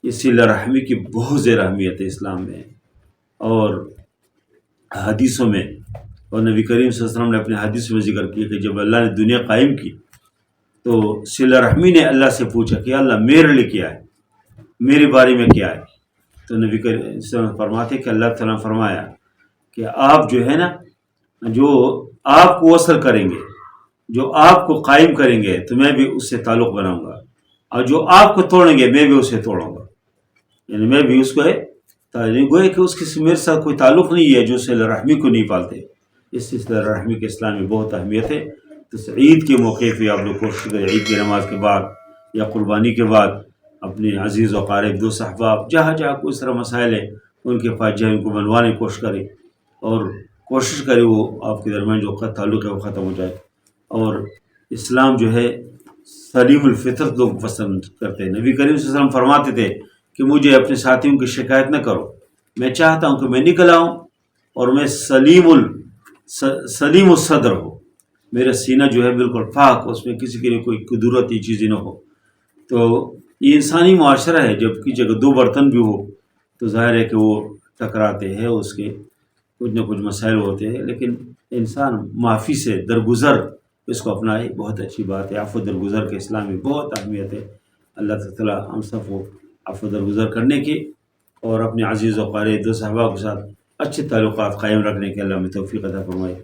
یہ صلہ رحمی کی بہت زیادہ اہمیت ہے اسلام میں اور حدیثوں میں، اور نبی کریم صلی اللہ علیہ وسلم نے اپنے حدیث میں ذکر کیا کہ جب اللہ نے دنیا قائم کی تو صلہ رحمی نے اللہ سے پوچھا کہ اللہ میرے لیے کیا ہے، میرے بارے میں کیا ہے؟ تو نبی کریم صلی اللہ علیہ وسلم فرماتے کہ اللہ تعالیٰ نے فرمایا کہ آپ جو ہے نا، جو آپ کو وصل کریں گے، جو آپ کو قائم کریں گے تو میں بھی اس سے تعلق بناؤں گا، اور جو آپ کو توڑیں گے میں بھی اسے توڑوں گا، یعنی میں بھی اس کو گویا کہ اس کے میرے ساتھ کوئی تعلق نہیں ہے جو صلہ رحمی کو نہیں پالتے۔ اس سے صلہ رحمی کے اسلام میں بہت اہمیت ہے۔ تو عید کے موقع پہ آپ لوگ کوشش کریں، عید کی نماز کے بعد یا قربانی کے بعد اپنے عزیز و قارب دوست احباب جہاں جہاں کوئی اس طرح مسائل ہیں ان کے پاس جائیں، ان کو منوانے کی کوشش کریں اور کوشش کریں وہ آپ کے درمیان جو تعلق ہے وہ ختم ہو جائے۔ اور اسلام جو ہے سلیم الفطرت لوگ پسند کرتے ہیں۔ نبی کریم صلی اللہ علیہ وسلم فرماتے تھے کہ مجھے اپنے ساتھیوں کی شکایت نہ کرو، میں چاہتا ہوں کہ میں نکل آؤں اور میں سلیم الصدر ہو، میرا سینہ جو ہے بالکل پاک، اس میں کسی کے لیے کوئی قدرتی چیزیں نہ ہو۔ تو یہ انسانی معاشرہ ہے، جب کی جگہ دو برتن بھی ہو تو ظاہر ہے کہ وہ ٹکراتے ہیں، اس کے کچھ نہ کچھ مسائل ہوتے ہیں، لیکن انسان معافی سے درگزر اس کو اپنائے، بہت اچھی بات ہے۔ عفو درگزر کے اسلام میں بہت اہمیت ہے۔ اللہ تعالیٰ ہم سب کو عفو درگزر کرنے کی اور اپنے عزیز و قارب دوست احباب کے ساتھ اچھے تعلقات قائم رکھنے کے اللہ میں توفیق عطا فرمائے۔